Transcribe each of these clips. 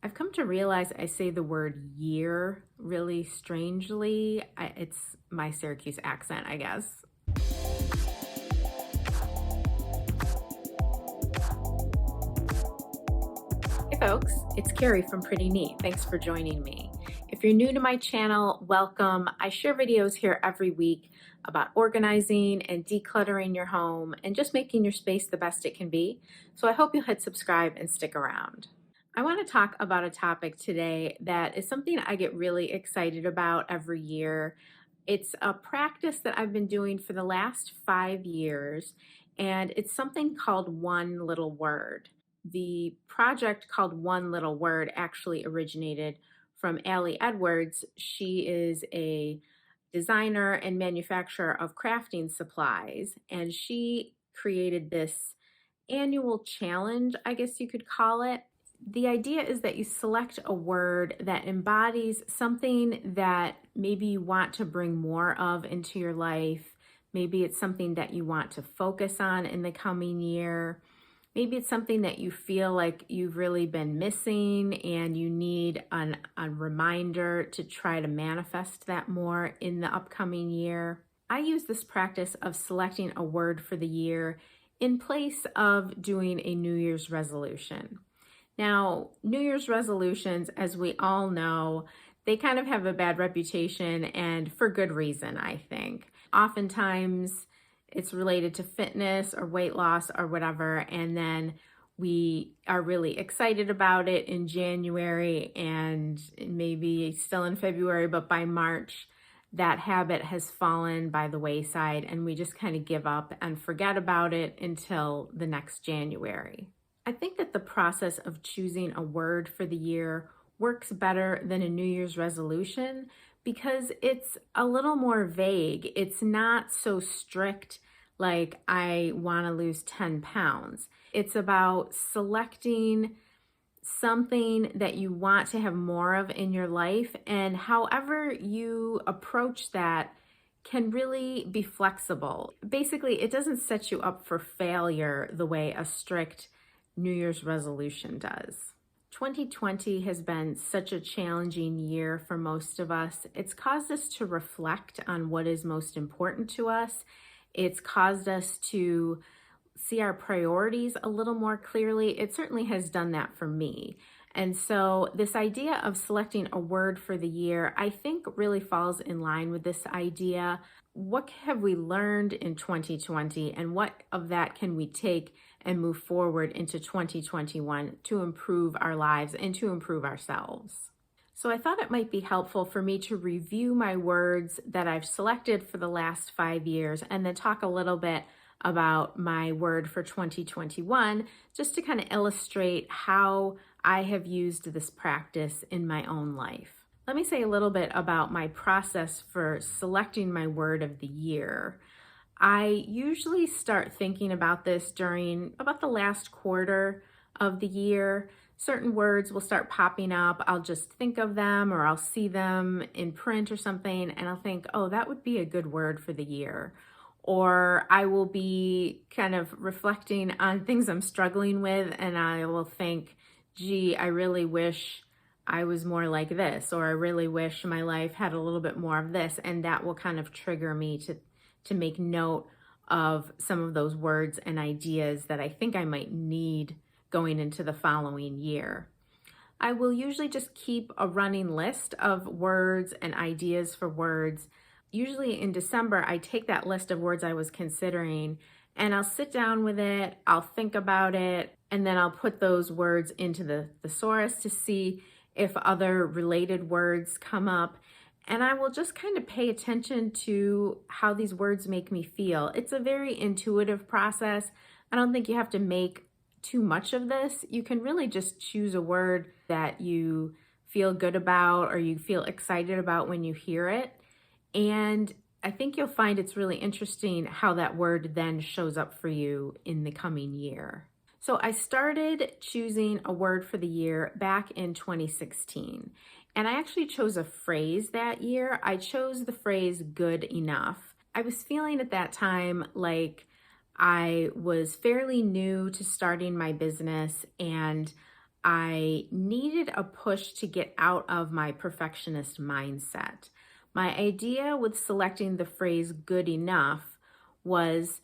I've come to realize I say the word year really strangely. It's my Syracuse accent, I guess. Hey folks, it's Carrie from Pretty Neat. Thanks for joining me. If you're new to my channel, welcome. I share videos here every week about organizing and decluttering your home and just making your space the best it can be. So I hope you'll hit subscribe and stick around. I want to talk about a topic today that is something I get really excited about every year. It's a practice that I've been doing for the last 5 years, and it's something called One Little Word. The project called One Little Word actually originated from Allie Edwards. She is a designer and manufacturer of crafting supplies, and she created this annual challenge, I guess you could call it. The idea is that you select a word that embodies something that maybe you want to bring more of into your life. Maybe it's something that you want to focus on in the coming year. Maybe it's something that you feel like you've really been missing and you need a reminder to try to manifest that more in the upcoming year. I use this practice of selecting a word for the year in place of doing a New Year's resolution. Now, New Year's resolutions, as we all know, they kind of have a bad reputation, and for good reason, I think. Oftentimes, it's related to fitness or weight loss or whatever, and then we are really excited about it in January and maybe still in February, but by March, that habit has fallen by the wayside, and we just kind of give up and forget about it until the next January. I think that the process of choosing a word for the year works better than a New Year's resolution because it's a little more vague. It's not so strict like I want to lose 10 pounds. It's about selecting something that you want to have more of in your life, and however you approach that can really be flexible. Basically, it doesn't set you up for failure the way a strict New Year's resolution does. 2020 has been such a challenging year for most of us. It's caused us to reflect on what is most important to us. It's caused us to see our priorities a little more clearly. It certainly has done that for me. And so this idea of selecting a word for the year, I think really falls in line with this idea. What have we learned in 2020 and what of that can we take and move forward into 2021 to improve our lives and to improve ourselves? So I thought it might be helpful for me to review my words that I've selected for the last 5 years and then talk a little bit about my word for 2021, just to kind of illustrate how I have used this practice in my own life. Let me say a little bit about my process for selecting my word of the year. I usually start thinking about this during about the last quarter of the year. Certain words will start popping up. I'll just think of them or I'll see them in print or something and I'll think, oh, that would be a good word for the year. Or I will be kind of reflecting on things I'm struggling with and I will think, gee, I really wish I was more like this, or I really wish my life had a little bit more of this. And that will kind of trigger me to make note of some of those words and ideas that I think I might need going into the following year. I will usually just keep a running list of words and ideas for words. Usually in December, I take that list of words I was considering and I'll sit down with it, I'll think about it, and then I'll put those words into the thesaurus to see if other related words come up. And I will just kind of pay attention to how these words make me feel. It's a very intuitive process. I don't think you have to make too much of this. You can really just choose a word that you feel good about or you feel excited about when you hear it. And I think you'll find it's really interesting how that word then shows up for you in the coming year. So I started choosing a word for the year back in 2016. And I actually chose a phrase that year. I chose the phrase good enough. I was feeling at that time like I was fairly new to starting my business and I needed a push to get out of my perfectionist mindset. My idea with selecting the phrase good enough was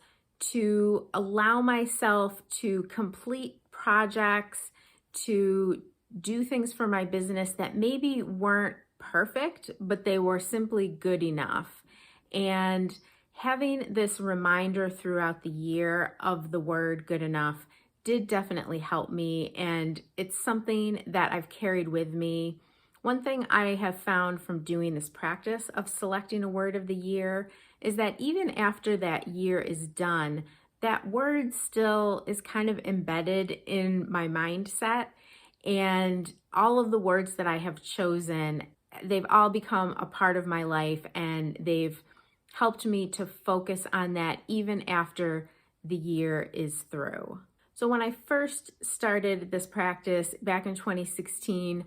to allow myself to complete projects, to do things for my business that maybe weren't perfect, but they were simply good enough. And having this reminder throughout the year of the word good enough did definitely help me, and it's something that I've carried with me. One thing I have found from doing this practice of selecting a word of the year is that even after that year is done, that word still is kind of embedded in my mindset. And all of the words that I have chosen, they've all become a part of my life, and they've helped me to focus on that even after the year is through. So when I first started this practice back in 2016,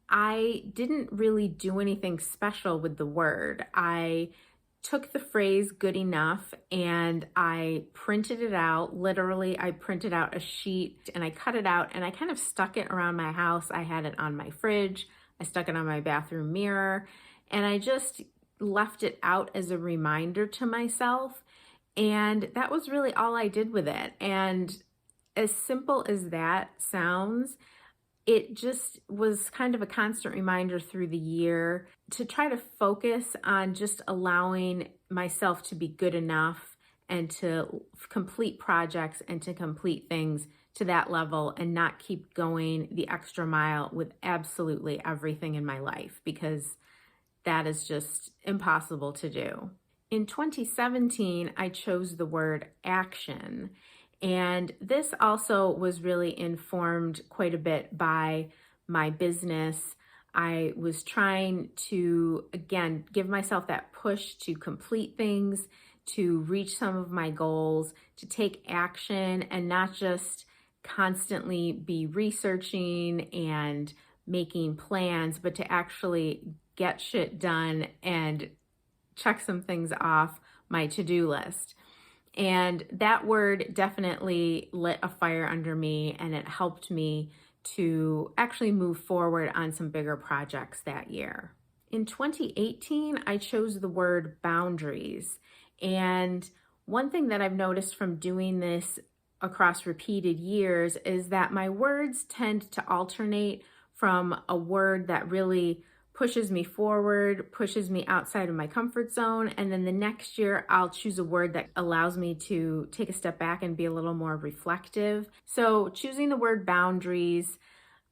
I didn't really do anything special with the word. I took the phrase good enough and I printed it out. Literally, I printed out a sheet and I cut it out and I kind of stuck it around my house. I had it on my fridge, I stuck it on my bathroom mirror, and I just left it out as a reminder to myself. And that was really all I did with it. And as simple as that sounds, it just was kind of a constant reminder through the year to try to focus on just allowing myself to be good enough and to complete projects and to complete things to that level and not keep going the extra mile with absolutely everything in my life, because that is just impossible to do. In 2017, I chose the word action. And this also was really informed quite a bit by my business. I was trying to, again, give myself that push to complete things, to reach some of my goals, to take action and not just constantly be researching and making plans, but to actually get shit done and check some things off my to-do list. And that word definitely lit a fire under me, and it helped me to actually move forward on some bigger projects that year. In 2018, I chose the word boundaries. And one thing that I've noticed from doing this across repeated years is that my words tend to alternate from a word that really pushes me forward, pushes me outside of my comfort zone. And then the next year, I'll choose a word that allows me to take a step back and be a little more reflective. So choosing the word boundaries,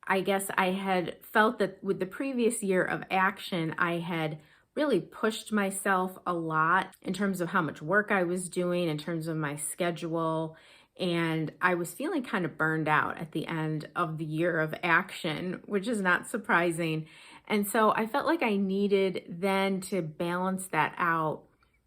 I guess I had felt that with the previous year of action, I had really pushed myself a lot in terms of how much work I was doing, in terms of my schedule. And I was feeling kind of burned out at the end of the year of action, which is not surprising. And so I felt like I needed then to balance that out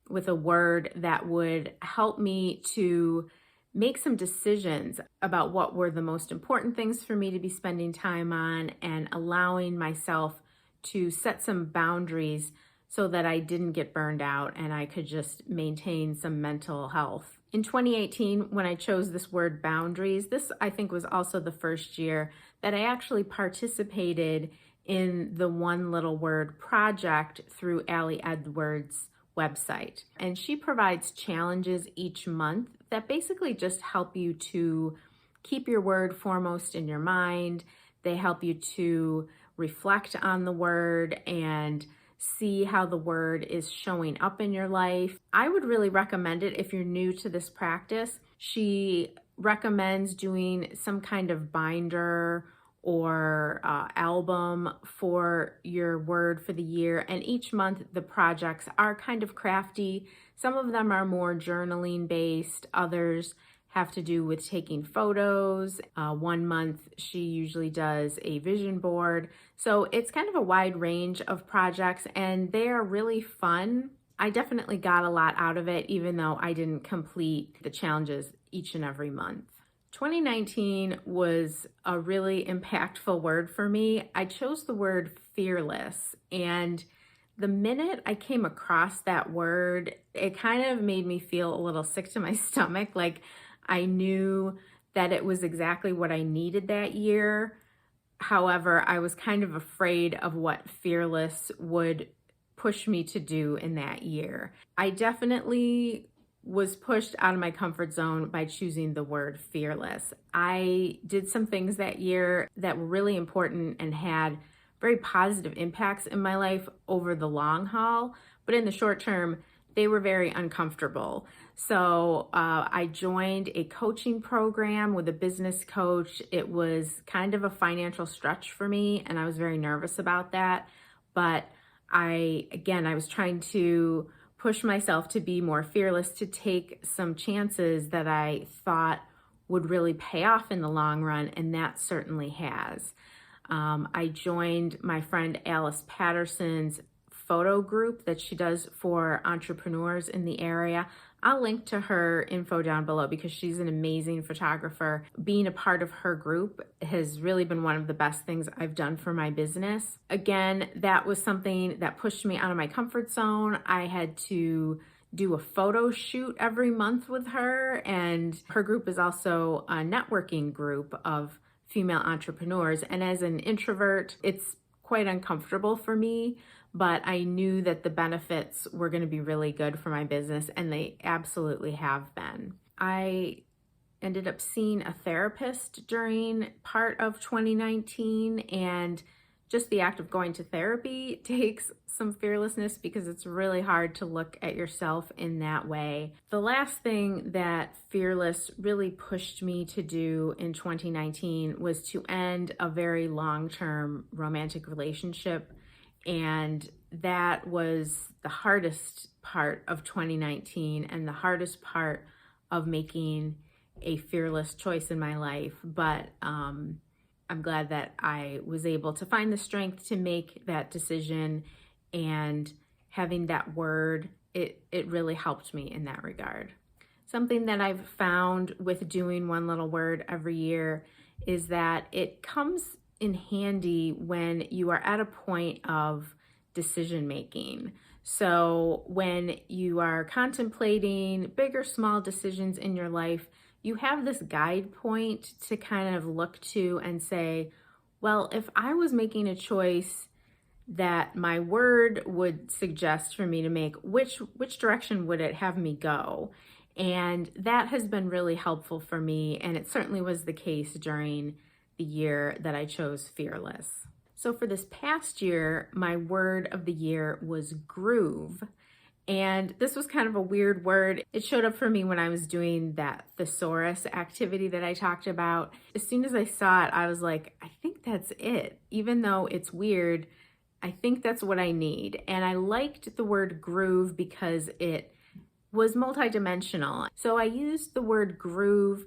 with a word that would help me to make some decisions about what were the most important things for me to be spending time on, and allowing myself to set some boundaries so that I didn't get burned out and I could just maintain some mental health. In 2018, when I chose this word boundaries, this I think was also the first year that I actually participated in the One Little Word project through Allie Edwards' website. And she provides challenges each month that basically just help you to keep your word foremost in your mind. They help you to reflect on the word and see how the word is showing up in your life. I would really recommend it if you're new to this practice. She recommends doing some kind of binder or album for your word for the year. And each month the projects are kind of crafty. Some of them are more journaling based. Others have to do with taking photos. One month she usually does a vision board. So it's kind of a wide range of projects, and they are really fun. I definitely got a lot out of it, even though I didn't complete the challenges each and every month. 2019 was a really impactful word for me. I chose the word fearless, and the minute I came across that word, it kind of made me feel a little sick to my stomach. Like I knew that it was exactly what I needed that year. However, I was kind of afraid of what Fearless would push me to do in that year. I definitely was pushed out of my comfort zone by choosing the word fearless. I did some things that year that were really important and had very positive impacts in my life over the long haul, but in the short term, they were very uncomfortable. So I joined a coaching program with a business coach. It was kind of a financial stretch for me, and I was very nervous about that. But I was trying to push myself to be more fearless, to take some chances that I thought would really pay off in the long run, and that certainly has. I joined my friend Alice Patterson's photo group that she does for entrepreneurs in the area. I'll link to her info down below because she's an amazing photographer. Being a part of her group has really been one of the best things I've done for my business. Again, that was something that pushed me out of my comfort zone. I had to do a photo shoot every month with her, and her group is also a networking group of female entrepreneurs. And as an introvert, it's quite uncomfortable for me, but I knew that the benefits were going to be really good for my business, and they absolutely have been. I ended up seeing a therapist during part of 2019, and just the act of going to therapy takes some fearlessness because it's really hard to look at yourself in that way. The last thing that Fearless really pushed me to do in 2019 was to end a very long-term romantic relationship. And that was the hardest part of 2019 and the hardest part of making a fearless choice in my life. But I'm glad that I was able to find the strength to make that decision, and having that word, it really helped me in that regard. Something that I've found with doing one little word every year is that it comes in handy when you are at a point of decision making. So when you are contemplating big or small decisions in your life, you have this guide point to kind of look to and say, well, if I was making a choice that my word would suggest for me to make, which direction would it have me go? And that has been really helpful for me, and it certainly was the case during the year that I chose Fearless. So for this past year, my word of the year was groove. And this was kind of a weird word. It showed up for me when I was doing that thesaurus activity that I talked about. As soon as I saw it, I was like, I think that's it. Even though it's weird, I think that's what I need. And I liked the word groove because it was multidimensional. So I used the word groove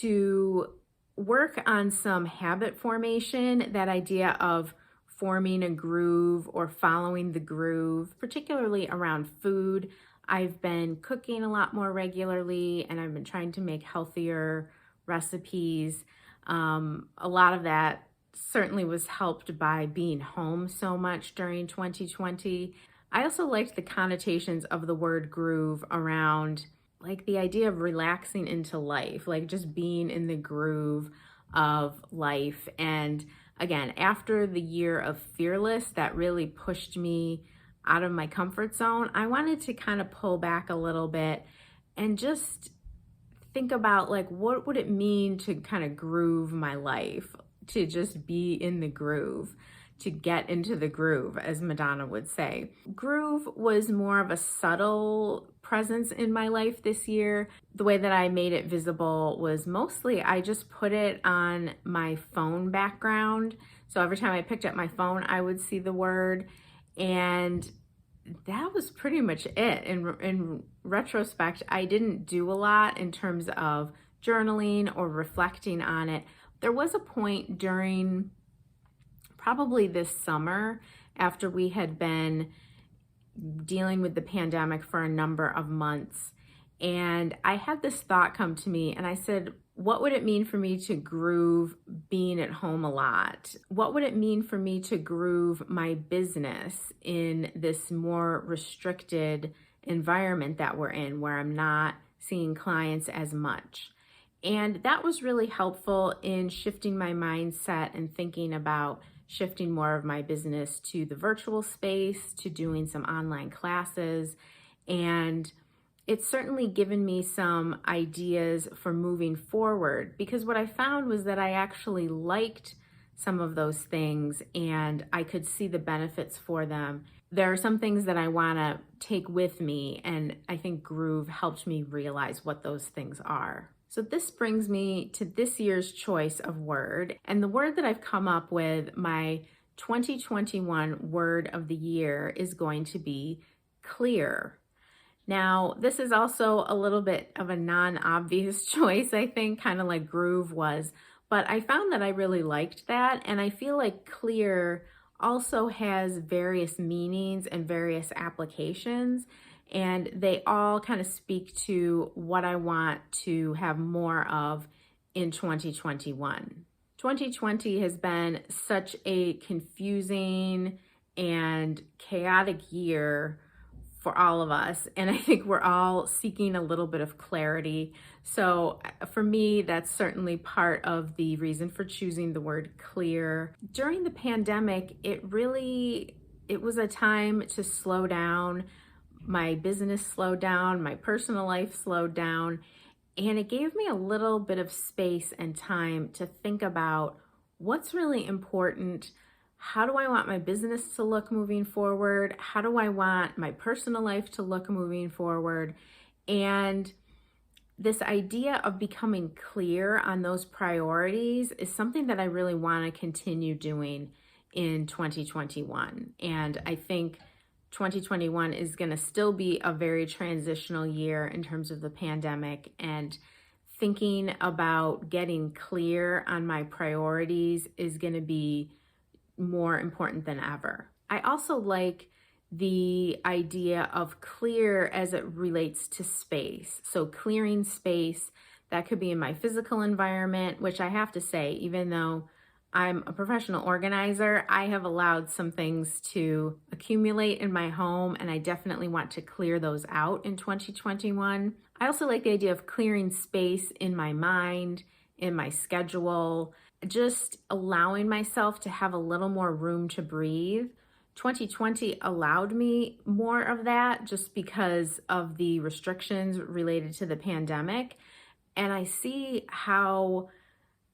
to work on some habit formation, that idea of forming a groove or following the groove, particularly around food. I've been cooking a lot more regularly, and I've been trying to make healthier recipes. A lot of that certainly was helped by being home so much during 2020. I also liked the connotations of the word groove around like the idea of relaxing into life, like just being in the groove of life. And again, after the year of Fearless, that really pushed me out of my comfort zone, I wanted to kind of pull back a little bit and just think about like, what would it mean to kind of groove my life, to just be in the groove, to get into the groove, as Madonna would say. Groove was more of a subtle presence in my life this year. The way that I made it visible was mostly I just put it on my phone background. So every time I picked up my phone, I would see the word, and that was pretty much it. In retrospect, I didn't do a lot in terms of journaling or reflecting on it. There was a point during probably this summer, after we had been dealing with the pandemic for a number of months, and I had this thought come to me, and I said, what would it mean for me to groove being at home a lot? What would it mean for me to groove my business in this more restricted environment that we're in, where I'm not seeing clients as much? And that was really helpful in shifting my mindset and thinking about shifting more of my business to the virtual space, to doing some online classes. And it's certainly given me some ideas for moving forward, because what I found was that I actually liked some of those things and I could see the benefits for them. There are some things that I want to take with me, and I think Groove helped me realize what those things are. So this brings me to this year's choice of word, and the word that I've come up with, my 2021 word of the year, is going to be clear. Now, this is also a little bit of a non-obvious choice, I think, kind of like Groove was, but I found that I really liked that, and I feel like clear also has various meanings and various applications, and they all kind of speak to what I want to have more of in 2021. 2020 has been such a confusing and chaotic year for all of us, and I think we're all seeking a little bit of clarity. So for me, that's certainly part of the reason for choosing the word clear. During the pandemic, it was a time to slow down. My business slowed down, my personal life slowed down, and it gave me a little bit of space and time to think about what's really important. How do I want my business to look moving forward? How do I want my personal life to look moving forward? And this idea of becoming clear on those priorities is something that I really want to continue doing in 2021. And I think 2021 is going to still be a very transitional year in terms of the pandemic, and thinking about getting clear on my priorities is going to be more important than ever. I also like the idea of clear as it relates to space. So clearing space, that could be in my physical environment, which I have to say, even though I'm a professional organizer, I have allowed some things to accumulate in my home, and I definitely want to clear those out in 2021. I also like the idea of clearing space in my mind, in my schedule, just allowing myself to have a little more room to breathe. 2020 allowed me more of that just because of the restrictions related to the pandemic. And I see how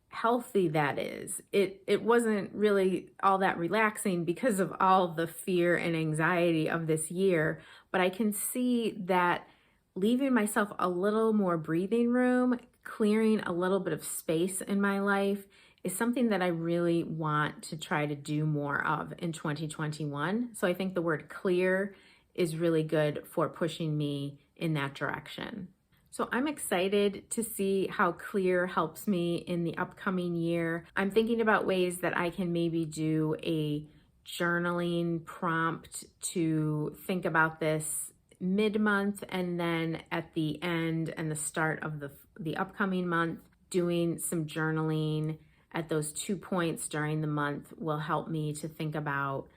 healthy that is. It wasn't really all that relaxing because of all the fear and anxiety of this year, but I can see that leaving myself a little more breathing room, clearing a little bit of space in my life, is something that I really want to try to do more of in 2021. So I think the word clear is really good for pushing me in that direction. So I'm excited to see how clear helps me in the upcoming year. I'm thinking about ways that I can maybe do a journaling prompt to think about this mid-month, and then at the end and the start of the upcoming month, doing some journaling at those 2 points during the month will help me to think about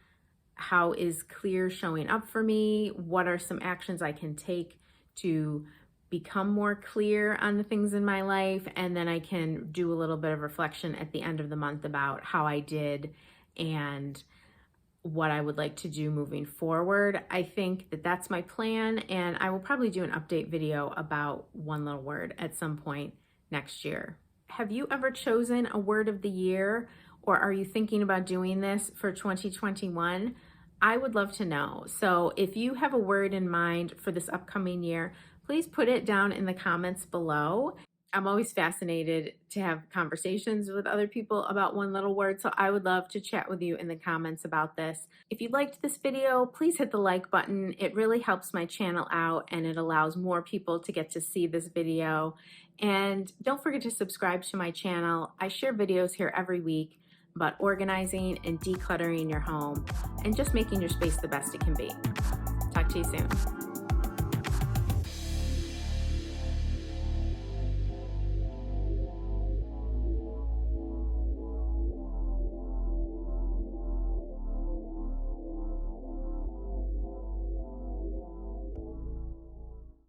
how is clear showing up for me, what are some actions I can take to become more clear on the things in my life, and then I can do a little bit of reflection at the end of the month about how I did and what I would like to do moving forward. I think that that's my plan, and I will probably do an update video about One Little Word at some point next year. Have you ever chosen a word of the year, or are you thinking about doing this for 2021? I would love to know. So if you have a word in mind for this upcoming year, please put it down in the comments below. I'm always fascinated to have conversations with other people about One Little Word, so I would love to chat with you in the comments about this. If you liked this video, please hit the like button. It really helps my channel out, and it allows more people to get to see this video. And don't forget to subscribe to my channel. I share videos here every week about organizing and decluttering your home and just making your space the best it can be. Talk to you soon.